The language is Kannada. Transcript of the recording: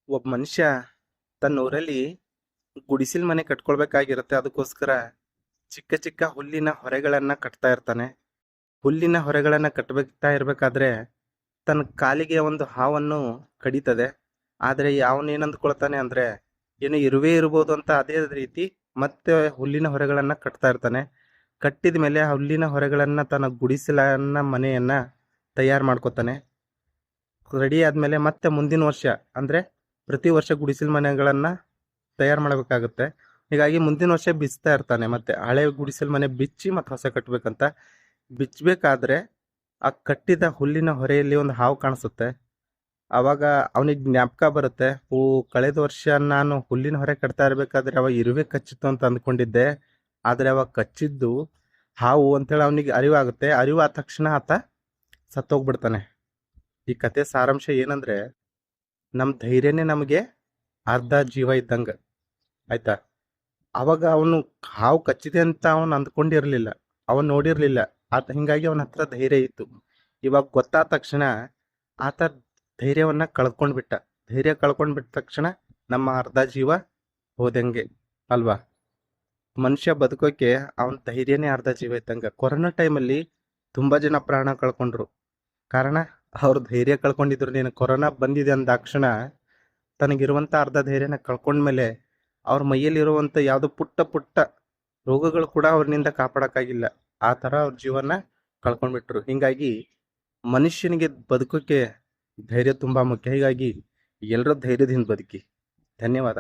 ಒಬ್ಬ ಮನುಷ್ಯ ತನ್ನ ಊರಲ್ಲಿ ಗುಡಿಸಿಲ್ ಮನೆ ಕಟ್ಕೊಳ್ಬೇಕಾಗಿರುತ್ತೆ. ಅದಕ್ಕೋಸ್ಕರ ಚಿಕ್ಕ ಚಿಕ್ಕ ಹುಲ್ಲಿನ ಹೊರೆಗಳನ್ನ ಕಟ್ತಾ ಇರ್ತಾನೆ. ಹುಲ್ಲಿನ ಹೊರೆಗಳನ್ನ ಕಟ್ಟಬೇಕಾ ಇರ್ಬೇಕಾದ್ರೆ ತನ್ನ ಕಾಲಿಗೆ ಒಂದು ಹಾವನ್ನು ಕಡಿತದೆ. ಆದ್ರೆ ಯಾವನೇನ್ ಅಂದ್ಕೊಳ್ತಾನೆ ಅಂದ್ರೆ ಏನು ಇರುವೆ ಇರ್ಬೋದು ಅಂತ. ಅದೇ ರೀತಿ ಮತ್ತೆ ಹುಲ್ಲಿನ ಹೊರೆಗಳನ್ನ ಕಟ್ತಾ ಇರ್ತಾನೆ. ಕಟ್ಟಿದ ಮೇಲೆ ಆ ಹುಲ್ಲಿನ ಹೊರೆಗಳನ್ನ ತನ್ನ ಗುಡಿಸಲನ್ನ ಮನೆಯನ್ನ ತಯಾರು ಮಾಡ್ಕೊತಾನೆ. ರೆಡಿ ಆದ್ಮೇಲೆ ಮತ್ತೆ ಮುಂದಿನ ವರ್ಷ ಅಂದ್ರೆ ಪ್ರತಿ ವರ್ಷ ಗುಡಿಸಲು ಮನೆಗಳನ್ನ ತಯಾರು ಮಾಡಬೇಕಾಗುತ್ತೆ. ಹೀಗಾಗಿ ಮುಂದಿನ ವರ್ಷ ಬಿಚ್ತಾ ಇರ್ತಾನೆ. ಮತ್ತೆ ಹಳೆ ಗುಡಿಸಲು ಮನೆ ಬಿಚ್ಚಿ ಮತ್ತೆ ಹೊಸ ಕಟ್ಟಬೇಕಂತ. ಬಿಚ್ಚಬೇಕಾದ್ರೆ ಆ ಕಟ್ಟಿದ ಹುಲ್ಲಿನ ಹೊರೆಯಲ್ಲಿ ಒಂದು ಹಾವು ಕಾಣಿಸುತ್ತೆ. ಅವಾಗ ಅವನಿಗೆ ಜ್ಞಾಪಕ ಬರುತ್ತೆ, ಕಳೆದ ವರ್ಷ ನಾನು ಹುಲ್ಲಿನ ಹೊರೆ ಕಟ್ತಾ ಇರ್ಬೇಕಾದ್ರೆ ಅವಾಗ ಇರುವೆ ಕಚ್ಚಿತ್ತು ಅಂತ ಅಂದ್ಕೊಂಡಿದ್ದೆ. ಆದ್ರೆ ಅವಾಗ ಕಚ್ಚಿದ್ದು ಹಾವು ಅಂತೇಳಿ ಅವನಿಗೆ ಅರಿವಾಗುತ್ತೆ. ಅರಿವಾದ ತಕ್ಷಣ ಆತ ಸತ್ತೋಗ್ಬಿಡ್ತಾನೆ. ಈ ಕತೆ ಸಾರಾಂಶ ಏನಂದ್ರೆ, ನಮ್ ಧೈರ್ಯನೇ ನಮಗೆ ಅರ್ಧ ಜೀವ ಇದ್ದಂಗ. ಆಯ್ತಾ? ಅವಾಗ ಅವನು ಹಾವು ಕಚ್ಚಿದೆ ಅಂತ ಅವನು ಅಂದ್ಕೊಂಡಿರ್ಲಿಲ್ಲ, ಅವನ್ ನೋಡಿರ್ಲಿಲ್ಲ. ಹಿಂಗಾಗಿ ಅವನ ಹತ್ರ ಧೈರ್ಯ ಇತ್ತು. ಇವಾಗ ಗೊತ್ತಾದ ತಕ್ಷಣ ಆತ ಧೈರ್ಯವನ್ನ ಕಳ್ಕೊಂಡ್ಬಿಟ್ಟ. ಧೈರ್ಯ ಕಳ್ಕೊಂಡ್ಬಿಟ್ಟ ತಕ್ಷಣ ನಮ್ಮ ಅರ್ಧ ಜೀವ ಹೋದಂಗೆ ಅಲ್ವಾ? ಮನುಷ್ಯ ಬದುಕೋಕೆ ಅವನ ಧೈರ್ಯನೇ ಅರ್ಧ ಜೀವ ಇದ್ದಂಗ. ಕೊರೋನಾ ಟೈಮಲ್ಲಿ ತುಂಬಾ ಜನ ಪ್ರಾಣ ಕಳ್ಕೊಂಡ್ರು. ಕಾರಣ ಅವ್ರ ಧೈರ್ಯ ಕಳ್ಕೊಂಡಿದ್ರು. ನೀನು ಕೊರೋನಾ ಬಂದಿದೆ ಅಂದಾಕ್ಷಣ ತನಗಿರುವಂತ ಅರ್ಧ ಧೈರ್ಯನ ಕಳ್ಕೊಂಡ್ಮೇಲೆ ಅವ್ರ ಮೈಯಲ್ಲಿರುವಂತ ಯಾವ್ದು ಪುಟ್ಟ ಪುಟ್ಟ ರೋಗಗಳು ಕೂಡ ಅವ್ರನಿಂದ ಕಾಪಾಡಕ್ಕಾಗಿಲ್ಲ. ಆ ತರ ಅವ್ರ ಜೀವನ ಕಳ್ಕೊಂಡ್ಬಿಟ್ರು. ಹಿಂಗಾಗಿ ಮನುಷ್ಯನಿಗೆ ಬದುಕೋಕೆ ಧೈರ್ಯ ತುಂಬಾ ಮುಖ್ಯ. ಹೀಗಾಗಿ ಎಲ್ಲರೂ ಧೈರ್ಯದಿಂದ ಬದುಕಿ. ಧನ್ಯವಾದ.